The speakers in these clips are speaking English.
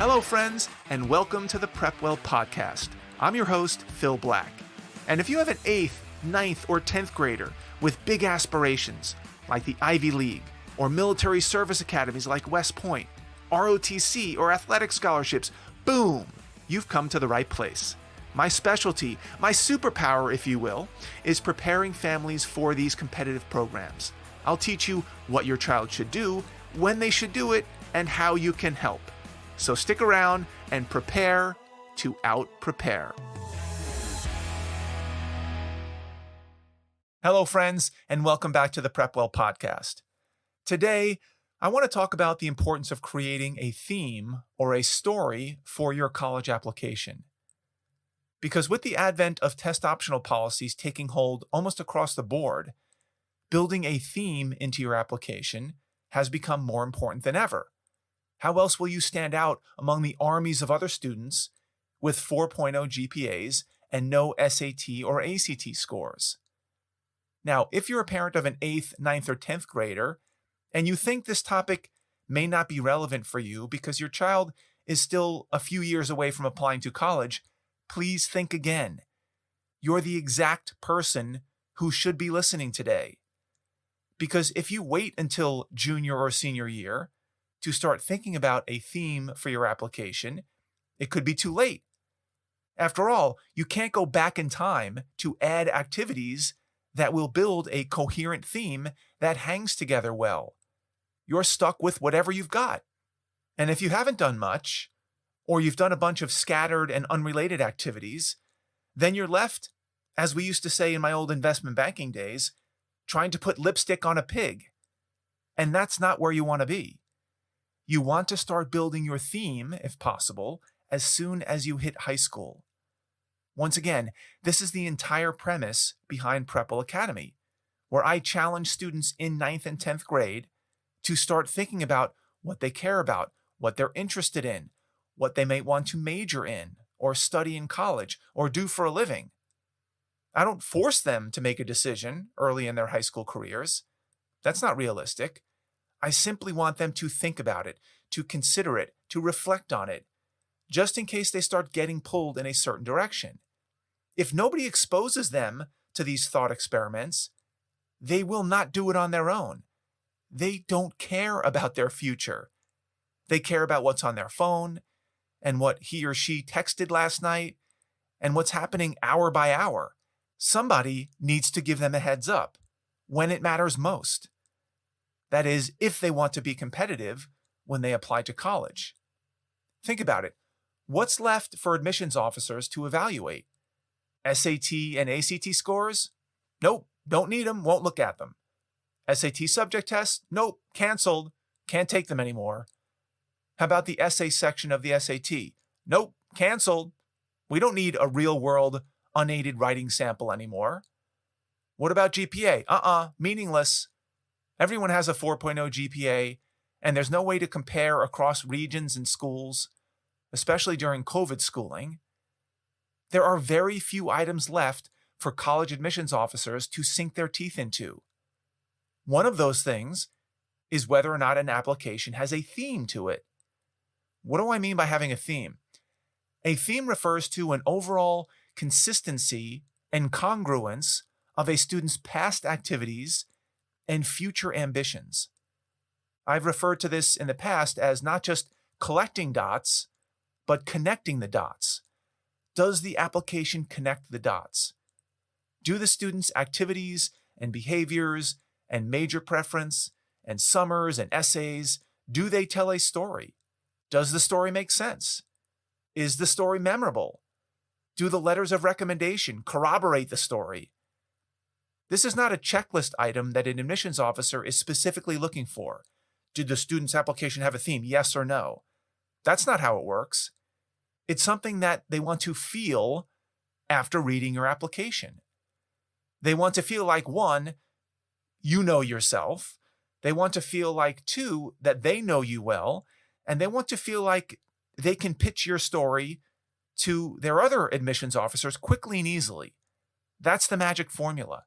Hello, friends, and welcome to the PrepWell podcast. I'm your host, Phil Black. And if you have an 8th, 9th, or 10th grader with big aspirations, like the Ivy League, or military service academies like West Point, ROTC, or athletic scholarships, boom, you've come to the right place. My specialty, my superpower, if you will, is preparing families for these competitive programs. I'll teach you what your child should do, when they should do it, and how you can help. So stick around and prepare to out-prepare. Hello, friends, and welcome back to the PrepWell podcast. Today, I want to talk about the importance of creating a theme or a story for your college application. Because with the advent of test optional policies taking hold almost across the board, building a theme into your application has become more important than ever. How else will you stand out among the armies of other students with 4.0 GPAs and no SAT or ACT scores? Now, if you're a parent of an 8th, 9th, or 10th grader, and you think this topic may not be relevant for you because your child is still a few years away from applying to college, please think again. You're the exact person who should be listening today. Because if you wait until junior or senior year to start thinking about a theme for your application, it could be too late. After all, you can't go back in time to add activities that will build a coherent theme that hangs together well. You're stuck with whatever you've got. And if you haven't done much, or you've done a bunch of scattered and unrelated activities, then you're left, as we used to say in my old investment banking days, trying to put lipstick on a pig. And that's not where you want to be. You want to start building your theme, if possible, as soon as you hit high school. Once again, this is the entire premise behind PrepWell Academy, where I challenge students in 9th and 10th grade to start thinking about what they care about, what they're interested in, what they may want to major in, or study in college, or do for a living. I don't force them to make a decision early in their high school careers. That's not realistic. I simply want them to think about it, to consider it, to reflect on it, just in case they start getting pulled in a certain direction. If nobody exposes them to these thought experiments, they will not do it on their own. They don't care about their future. They care about what's on their phone and what he or she texted last night and what's happening hour by hour. Somebody needs to give them a heads up when it matters most. That is, if they want to be competitive when they apply to college. Think about it. What's left for admissions officers to evaluate? SAT and ACT scores? Nope, don't need them, won't look at them. SAT subject tests? Nope, canceled, can't take them anymore. How about the essay section of the SAT? Nope, canceled. We don't need a real-world, unaided writing sample anymore. What about GPA? Meaningless. Everyone has a 4.0 GPA, and there's no way to compare across regions and schools, especially during COVID schooling. There are very few items left for college admissions officers to sink their teeth into. One of those things is whether or not an application has a theme to it. What do I mean by having a theme? A theme refers to an overall consistency and congruence of a student's past activities and future ambitions. I've referred to this in the past as not just collecting dots, but connecting the dots. Does the application connect the dots? Do the students' activities and behaviors and major preference and summers and essays, do they tell a story? Does the story make sense? Is the story memorable? Do the letters of recommendation corroborate the story? This is not a checklist item that an admissions officer is specifically looking for. Did the student's application have a theme, yes or no? That's not how it works. It's something that they want to feel after reading your application. They want to feel like, 1, you know yourself. They want to feel like, 2, that they know you well. And they want to feel like they can pitch your story to their other admissions officers quickly and easily. That's the magic formula.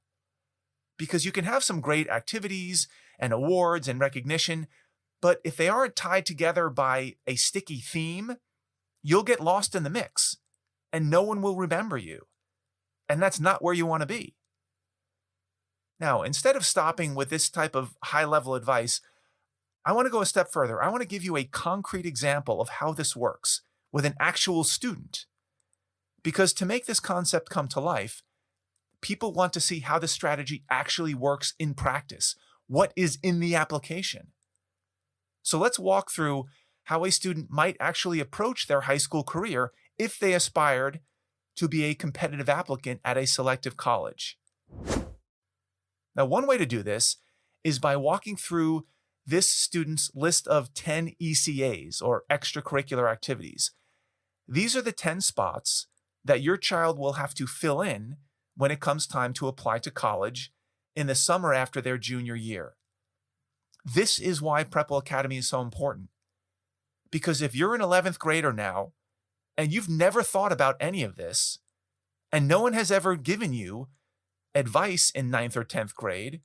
Because you can have some great activities and awards and recognition, but if they aren't tied together by a sticky theme you'll get lost in the mix and no one will remember you. And that's not where you want to be. Now, instead of stopping with this type of high-level advice, I want to go a step further. I want to give you a concrete example of how this works with an actual student. Because to make this concept come to life, people want to see how the strategy actually works in practice. What is in the application? So let's walk through how a student might actually approach their high school career if they aspired to be a competitive applicant at a selective college. Now, one way to do this is by walking through this student's list of 10 ECAs, or extracurricular activities. These are the 10 spots that your child will have to fill in when it comes time to apply to college in the summer after their junior year. This is why PrepWell Academy is so important. Because if you're an 11th grader now, and you've never thought about any of this, and no one has ever given you advice in 9th or 10th grade,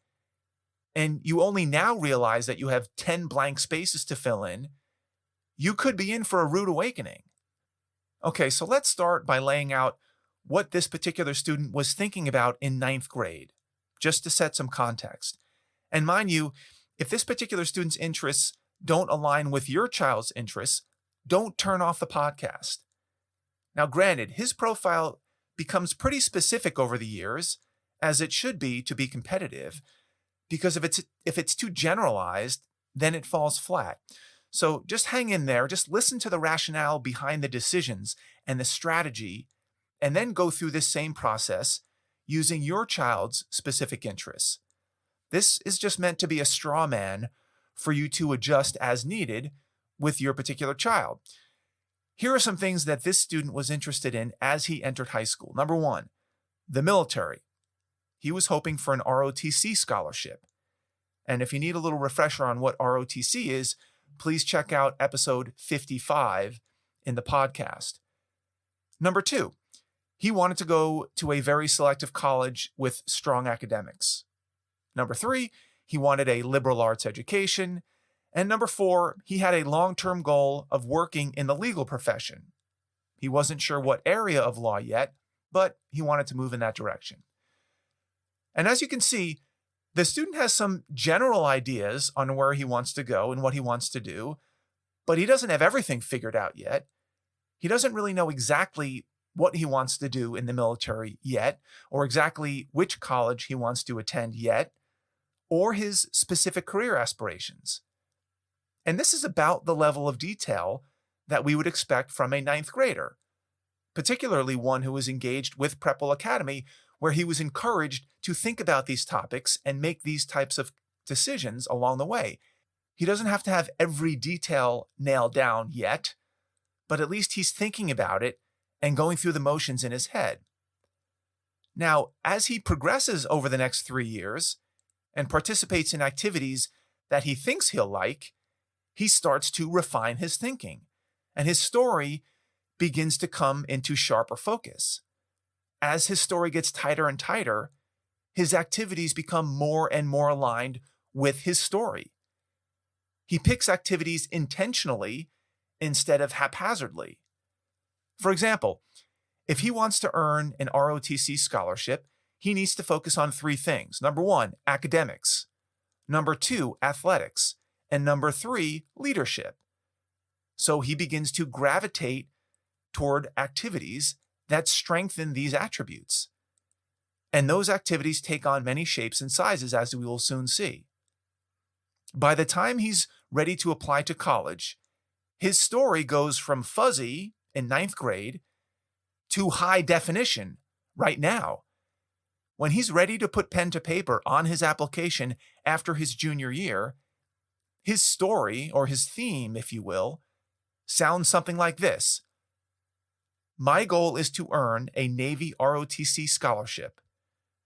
and you only now realize that you have 10 blank spaces to fill in, you could be in for a rude awakening. Okay, so let's start by laying out what this particular student was thinking about in 9th grade, just to set some context. And mind you, if this particular student's interests don't align with your child's interests, don't turn off the podcast. Now, granted, his profile becomes pretty specific over the years, as it should be to be competitive, because if it's too generalized, then it falls flat. So just hang in there, just listen to the rationale behind the decisions and the strategy, and then go through this same process using your child's specific interests. This is just meant to be a straw man for you to adjust as needed with your particular child. Here are some things that this student was interested in as he entered high school. Number one, the military. He was hoping for an ROTC scholarship. And if you need a little refresher on what ROTC is, please check out episode 55 in the podcast. Number two, he wanted to go to a very selective college with strong academics. Number three, he wanted a liberal arts education. And number four, he had a long-term goal of working in the legal profession. He wasn't sure what area of law yet, but he wanted to move in that direction. And as you can see, the student has some general ideas on where he wants to go and what he wants to do, but he doesn't have everything figured out yet. He doesn't really know exactly what he wants to do in the military yet, or exactly which college he wants to attend yet, or his specific career aspirations. And this is about the level of detail that we would expect from a 9th grader, particularly one who is engaged with PrepWell Academy, where he was encouraged to think about these topics and make these types of decisions along the way. He doesn't have to have every detail nailed down yet, but at least he's thinking about it and going through the motions in his head. Now, as he progresses over the next 3 years and participates in activities that he thinks he'll like, he starts to refine his thinking, and his story begins to come into sharper focus. As his story gets tighter and tighter, his activities become more and more aligned with his story. He picks activities intentionally instead of haphazardly. For example, if he wants to earn an ROTC scholarship, he needs to focus on 3 things. Number 1, academics. Number 2, athletics. And number 3, leadership. So he begins to gravitate toward activities that strengthen these attributes. And those activities take on many shapes and sizes, as we will soon see. By the time he's ready to apply to college, his story goes from fuzzy in 9th grade to high definition right now. When he's ready to put pen to paper on his application after his junior year, his story, or his theme, if you will, sounds something like this. My goal is to earn a Navy ROTC scholarship,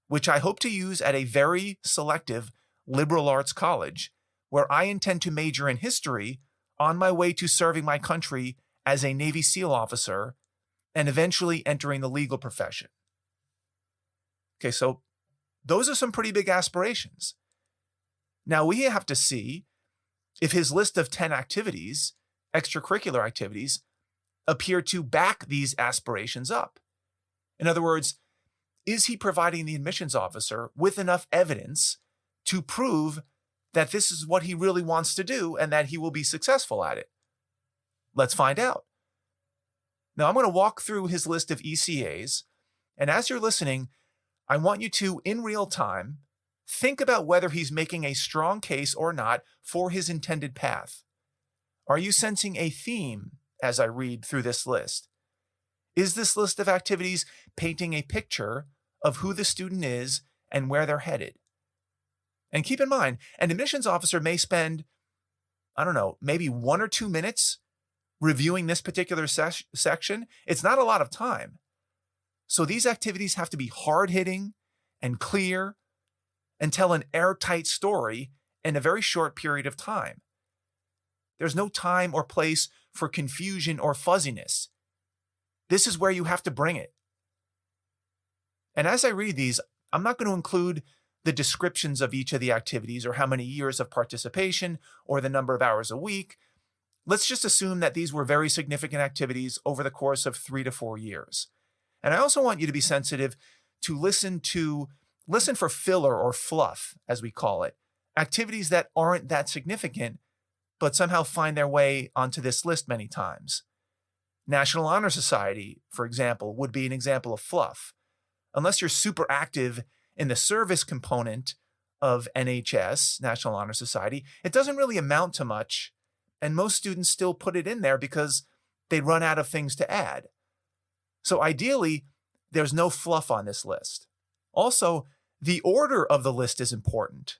which I hope to use at a very selective liberal arts college, where I intend to major in history on my way to serving my country as a Navy SEAL officer and eventually entering the legal profession. Okay, so those are some pretty big aspirations. Now we have to see if his list of 10 activities, extracurricular activities, appear to back these aspirations up? In other words, is he providing the admissions officer with enough evidence to prove that this is what he really wants to do and that he will be successful at it? Let's find out. Now, I'm going to walk through his list of ECAs, and as you're listening, I want you to, in real time, think about whether he's making a strong case or not for his intended path. Are you sensing a theme as I read through this list? Is this list of activities painting a picture of who the student is and where they're headed? And keep in mind, an admissions officer may spend, maybe 1 or 2 minutes reviewing this particular section. It's not a lot of time. So these activities have to be hard-hitting and clear and tell an airtight story in a very short period of time. There's no time or place for confusion or fuzziness. This is where you have to bring it. And as I read these, I'm not going to include the descriptions of each of the activities or how many years of participation or the number of hours a week. Let's just assume that these were very significant activities over the course of 3 to 4 years. And I also want you to be sensitive to listen for filler or fluff, as we call it, activities that aren't that significant, but somehow find their way onto this list many times. National Honor Society, for example, would be an example of fluff. Unless you're super active in the service component of NHS, National Honor Society, it doesn't really amount to much, and most students still put it in there because they run out of things to add. So ideally, there's no fluff on this list. Also, the order of the list is important.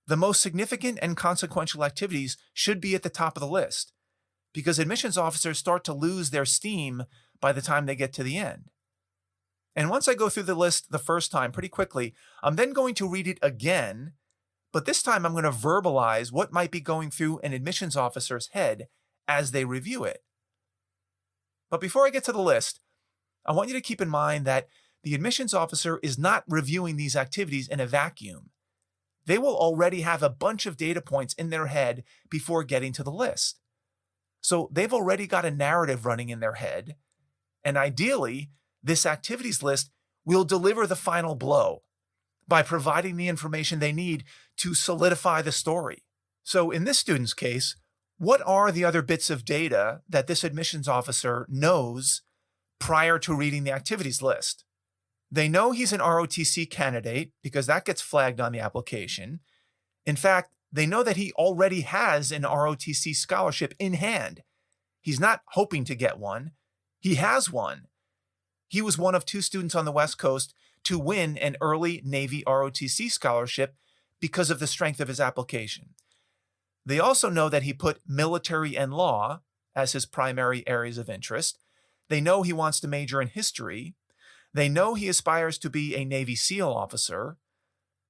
The most significant and consequential activities should be at the top of the list, because admissions officers start to lose their steam by the time they get to the end. And once I go through the list the first time pretty quickly, I'm then going to read it again, but this time I'm going to verbalize what might be going through an admissions officer's head as they review it. But before I get to the list, I want you to keep in mind that the admissions officer is not reviewing these activities in a vacuum. They will already have a bunch of data points in their head before getting to the list. So they've already got a narrative running in their head, and ideally, this activities list will deliver the final blow by providing the information they need to solidify the story. So in this student's case, what are the other bits of data that this admissions officer knows prior to reading the activities list? They know he's an ROTC candidate because that gets flagged on the application. In fact, they know that he already has an ROTC scholarship in hand. He's not hoping to get one. He has one. He was one of 2 students on the West Coast to win an early Navy ROTC scholarship because of the strength of his application. They also know that he put military and law as his primary areas of interest. They know he wants to major in history. They know he aspires to be a Navy SEAL officer.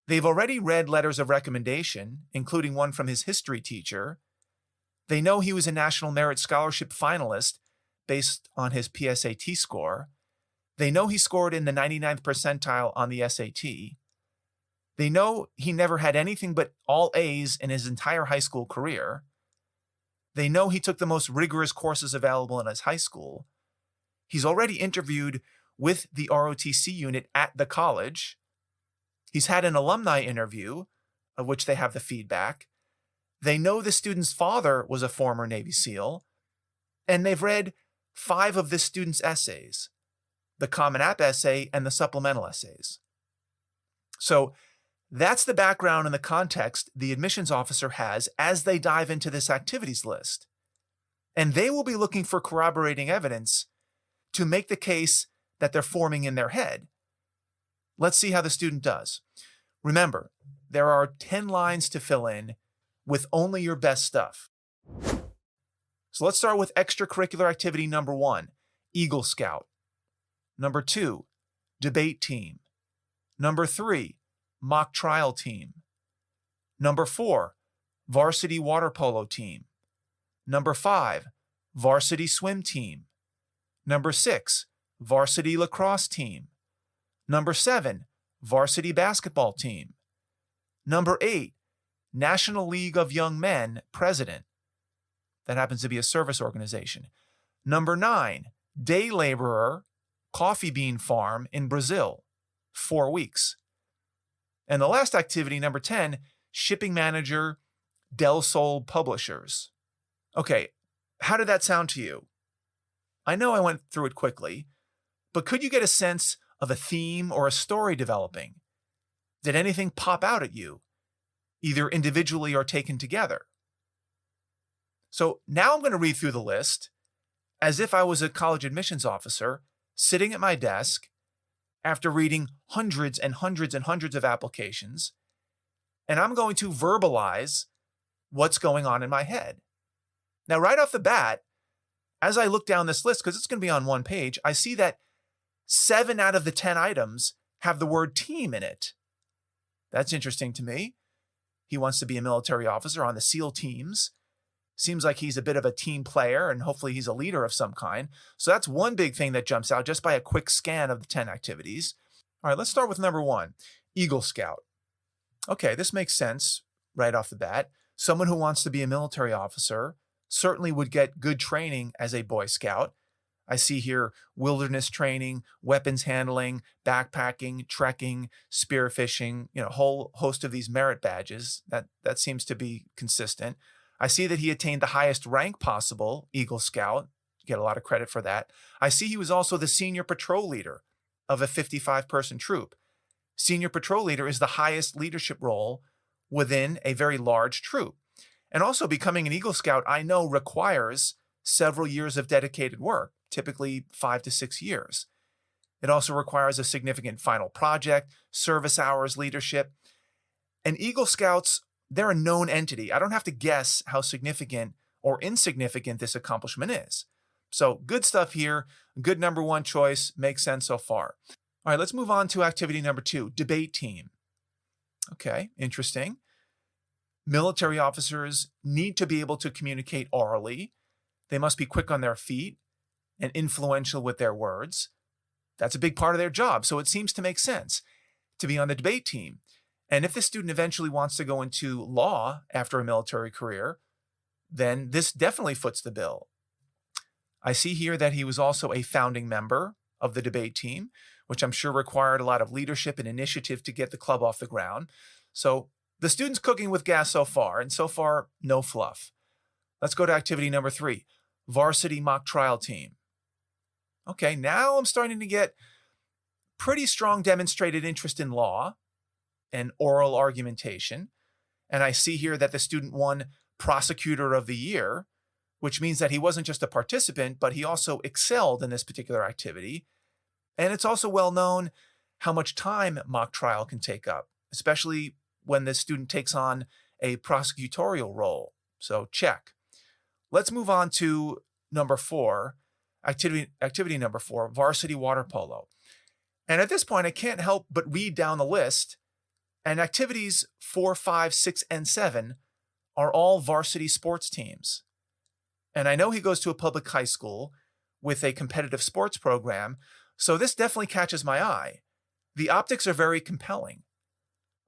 They've already read letters of recommendation, including one from his history teacher. They know he was a National Merit Scholarship finalist based on his PSAT score. They know he scored in the 99th percentile on the SAT. They know he never had anything but all A's in his entire high school career. They know he took the most rigorous courses available in his high school. He's already interviewed with the ROTC unit at the college. He's had an alumni interview, of which they have the feedback. They know the student's father was a former Navy SEAL, and they've read 5 of this student's essays, the Common App essay and the supplemental essays. So that's the background and the context the admissions officer has as they dive into this activities list. And they will be looking for corroborating evidence to make the case that they're forming in their head. Let's see how the student does. Remember, there are 10 lines to fill in with only your best stuff. So let's start with extracurricular activity number 1, Eagle Scout. Number 2, debate team. Number 3, mock trial team. Number 4, varsity water polo team. Number 5, varsity swim team. Number 6, varsity lacrosse team. Number 7, varsity basketball team. Number 8, National League of Young Men president. That happens to be a service organization. Number 9, day laborer, coffee bean farm in Brazil, 4 weeks. And the last activity, number 10, shipping manager, Del Sol Publishers. Okay, how did that sound to you? I know I went through it quickly, but could you get a sense of a theme or a story developing? Did anything pop out at you, either individually or taken together? So now I'm going to read through the list as if I was a college admissions officer sitting at my desk after reading hundreds and hundreds and hundreds of applications, and I'm going to verbalize what's going on in my head. Now, right off the bat, as I look down this list, because it's going to be on one page, I see that 7 out of the 10 items have the word team in it. That's interesting to me. He wants to be a military officer on the SEAL teams. Seems like he's a bit of a team player, and hopefully he's a leader of some kind. So that's one big thing that jumps out just by a quick scan of the 10 activities. All right, let's start with number 1, Eagle Scout. Okay, this makes sense right off the bat. Someone who wants to be a military officer certainly would get good training as a Boy Scout. I see here wilderness training, weapons handling, backpacking, trekking, spearfishing, a whole host of these merit badges. That seems to be consistent. I see that he attained the highest rank possible, Eagle Scout. Get a lot of credit for that. I see he was also the senior patrol leader of a 55-person troop. Senior patrol leader is the highest leadership role within a very large troop. And also becoming an Eagle Scout, I know, requires several years of dedicated work, typically 5 to 6 years. It also requires a significant final project, service hours, leadership. And Eagle Scouts, they're a known entity. I don't have to guess how significant or insignificant this accomplishment is. So good stuff here. Good number 1 choice. Makes sense so far. All right, let's move on to activity number 2, debate team. Okay, interesting. Military officers need to be able to communicate orally. They must be quick on their feet and influential with their words. That's a big part of their job, so it seems to make sense to be on the debate team. And if the student eventually wants to go into law after a military career, then this definitely foots the bill. I see here that he was also a founding member of the debate team, which I'm sure required a lot of leadership and initiative to get the club off the ground. So the student's cooking with gas so far, and so far, no fluff. Let's go to activity number 3, varsity mock trial team. Okay, now I'm starting to get pretty strong demonstrated interest in law and oral argumentation. And I see here that the student won Prosecutor of the Year, which means that he wasn't just a participant, but he also excelled in this particular activity. And it's also well known how much time mock trial can take up, especially when the student takes on a prosecutorial role. So check. Let's move on to number 4, activity number 4, varsity water polo. And at this point, I can't help but read down the list, and activities 4, 5, 6, and 7 are all varsity sports teams. And I know he goes to a public high school with a competitive sports program, so this definitely catches my eye. The optics are very compelling.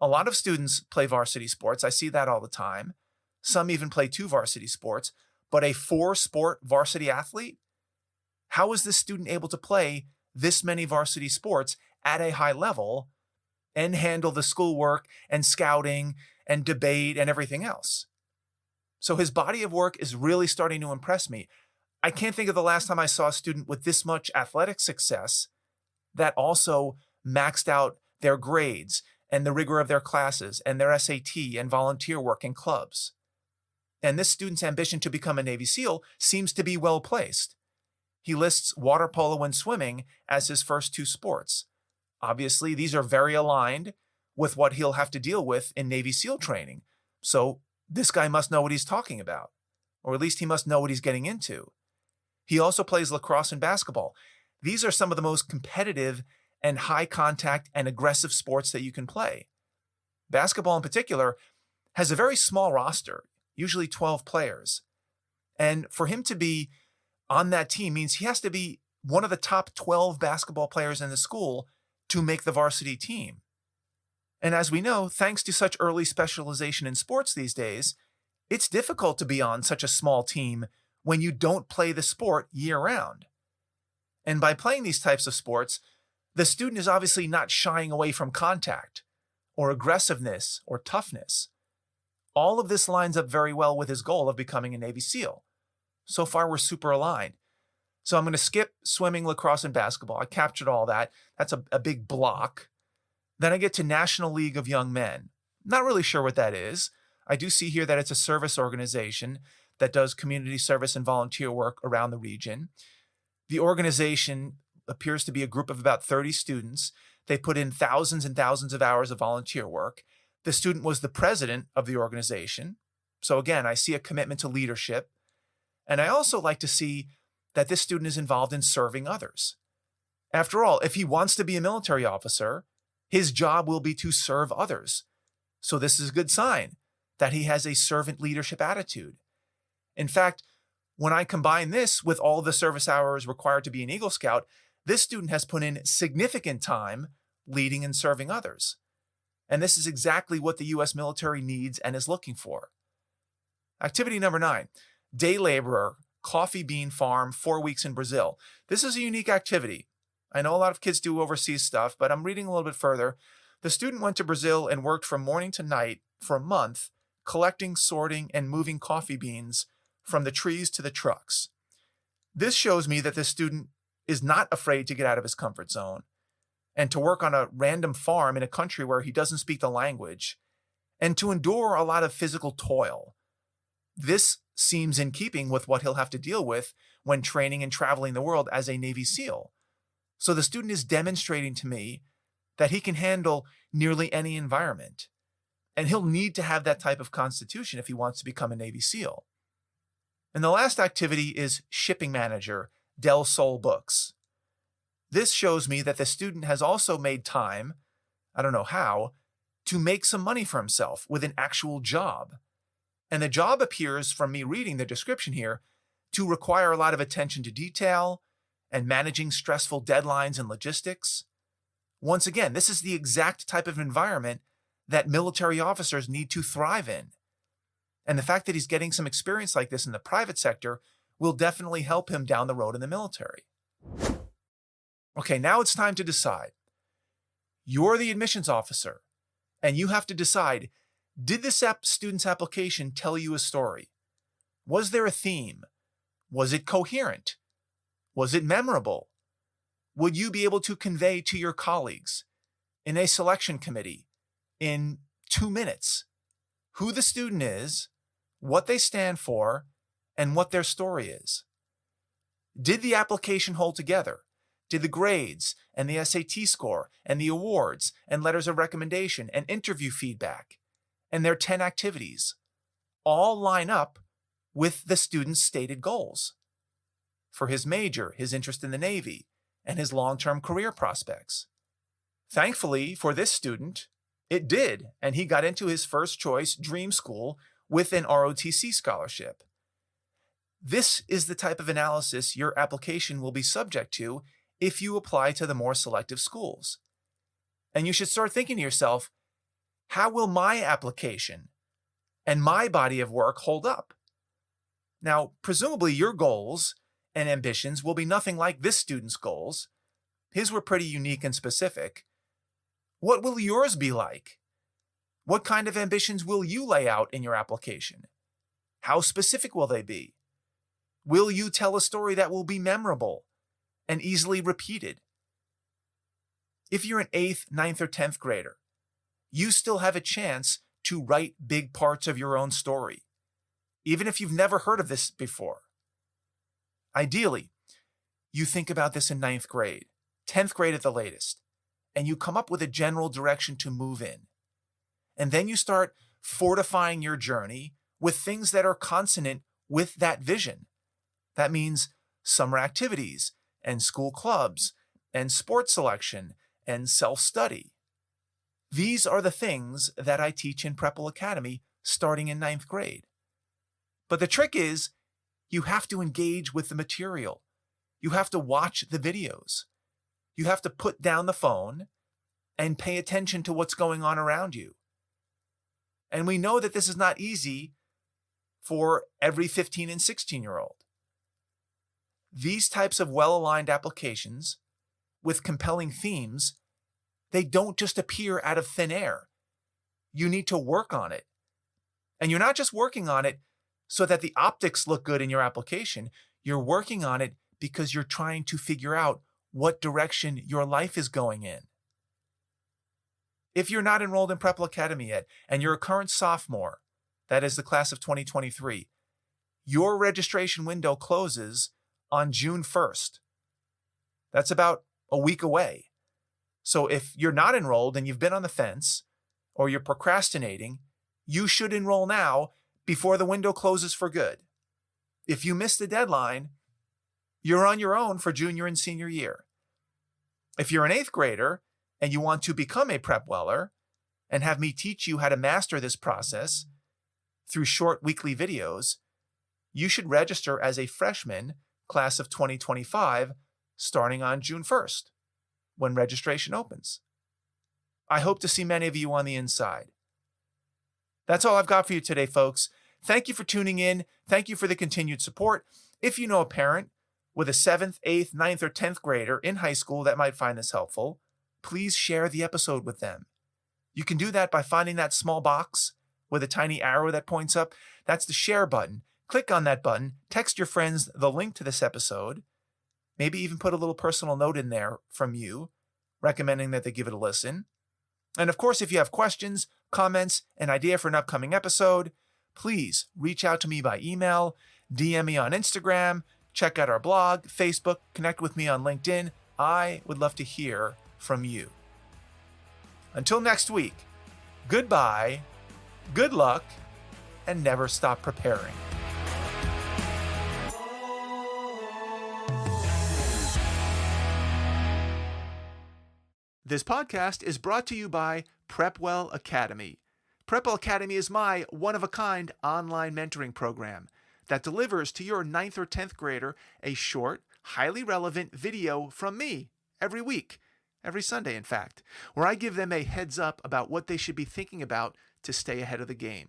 A lot of students play varsity sports. I see that all the time. Some even play 2 varsity sports, but a 4-sport varsity athlete? How is this student able to play this many varsity sports at a high level and handle the schoolwork and scouting and debate and everything else? So his body of work is really starting to impress me. I can't think of the last time I saw a student with this much athletic success that also maxed out their grades and the rigor of their classes and their SAT and volunteer work in clubs. And this student's ambition to become a Navy SEAL seems to be well placed. He lists water polo and swimming as his first 2 sports. Obviously, these are very aligned with what he'll have to deal with in Navy SEAL training. So this guy must know what he's talking about, or at least he must know what he's getting into. He also plays lacrosse and basketball. These are some of the most competitive and high contact and aggressive sports that you can play. Basketball in particular has a very small roster, usually 12 players. And for him to be on that team means he has to be one of the top 12 basketball players in the school to make the varsity team. And as we know, thanks to such early specialization in sports these days, it's difficult to be on such a small team when you don't play the sport year-round. And by playing these types of sports, the student is obviously not shying away from contact or aggressiveness or toughness. All of this lines up very well with his goal of becoming a Navy SEAL. So far, we're super aligned. So I'm going to skip swimming, lacrosse, and basketball. I captured all that. That's a big block. Then I get to National League of Young Men. Not really sure what that is. I do see here that it's a service organization that does community service and volunteer work around the region. The organization appears to be a group of about 30 students. They put in thousands and thousands of hours of volunteer work. The student was the president of the organization. So again, I see a commitment to leadership. And I also like to see that this student is involved in serving others. After all, if he wants to be a military officer, his job will be to serve others. So this is a good sign that he has a servant leadership attitude. In fact, when I combine this with all the service hours required to be an Eagle Scout, this student has put in significant time leading and serving others. And this is exactly what the U.S. military needs and is looking for. Activity number 9, day laborer, coffee bean farm, 4 weeks in Brazil. This is a unique activity. I know a lot of kids do overseas stuff, but I'm reading a little bit further. The student went to Brazil and worked from morning to night for a month, collecting, sorting, and moving coffee beans from the trees to the trucks. This shows me that this student is not afraid to get out of his comfort zone and to work on a random farm in a country where he doesn't speak the language and to endure a lot of physical toil. This seems in keeping with what he'll have to deal with when training and traveling the world as a Navy SEAL. So the student is demonstrating to me that he can handle nearly any environment. And he'll need to have that type of constitution if he wants to become a Navy SEAL. And the last activity is shipping manager, Del Sol Books. This shows me that the student has also made time, I don't know how, to make some money for himself with an actual job. And the job appears, from me reading the description here, to require a lot of attention to detail and managing stressful deadlines and logistics. Once again, this is the exact type of environment that military officers need to thrive in. And the fact that he's getting some experience like this in the private sector will definitely help him down the road in the military. Okay, now it's time to decide. You're the admissions officer, and you have to decide, did this student's application tell you a story? Was there a theme? Was it coherent? Was it memorable? Would you be able to convey to your colleagues in a selection committee in 2 minutes who the student is, what they stand for, and what their story is? Did the application hold together? Did the grades and the SAT score and the awards and letters of recommendation and interview feedback and their 10 activities all line up with the student's stated goals for his major, his interest in the Navy, and his long-term career prospects? Thankfully for this student, it did, and he got into his first choice dream school with an ROTC scholarship. This is the type of analysis your application will be subject to if you apply to the more selective schools. And you should start thinking to yourself, how will my application and my body of work hold up? Now, presumably your goals and ambitions will be nothing like this student's goals. His were pretty unique and specific. What will yours be like? What kind of ambitions will you lay out in your application? How specific will they be? Will you tell a story that will be memorable and easily repeated? If you're an 8th, 9th, or 10th grader, you still have a chance to write big parts of your own story, even if you've never heard of this before. Ideally, you think about this in 9th grade, 10th grade at the latest, and you come up with a general direction to move in. And then you start fortifying your journey with things that are consonant with that vision. That means summer activities and school clubs and sports selection and self-study. These are the things that I teach in PrepWell Academy starting in 9th grade. But the trick is, you have to engage with the material. You have to watch the videos. You have to put down the phone and pay attention to what's going on around you. And we know that this is not easy for every 15 and 16-year-old. These types of well-aligned applications with compelling themes, they don't just appear out of thin air. You need to work on it. And you're not just working on it so that the optics look good in your application. You're working on it because you're trying to figure out what direction your life is going in. If you're not enrolled in PrepWell Academy yet, and you're a current sophomore, that is the class of 2023, your registration window closes on June 1st. That's about a week away. So if you're not enrolled and you've been on the fence, or you're procrastinating, you should enroll now before the window closes for good. If you miss the deadline, you're on your own for junior and senior year. If you're an 8th grader and you want to become a PrepWeller and have me teach you how to master this process through short weekly videos, you should register as a freshman, class of 2025, starting on June 1st, when registration opens. I hope to see many of you on the inside. That's all I've got for you today, folks. Thank you for tuning in. Thank you for the continued support. If you know a parent with a 7th, 8th, 9th, or 10th grader in high school that might find this helpful, please share the episode with them. You can do that by finding that small box with a tiny arrow that points up. That's the share button. Click on that button, text your friends the link to this episode, maybe even put a little personal note in there from you, recommending that they give it a listen. And of course, if you have questions, comments, an idea for an upcoming episode, please reach out to me by email, DM me on Instagram, check out our blog, Facebook, connect with me on LinkedIn. I would love to hear from you. Until next week, goodbye, good luck, and never stop preparing. This podcast is brought to you by PrepWell Academy. PrepWell Academy is my one-of-a-kind online mentoring program that delivers to your 9th or 10th grader a short, highly relevant video from me every week, every Sunday, in fact, where I give them a heads up about what they should be thinking about to stay ahead of the game.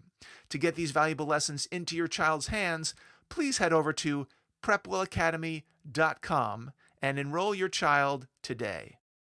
To get these valuable lessons into your child's hands, please head over to PrepWellAcademy.com and enroll your child today.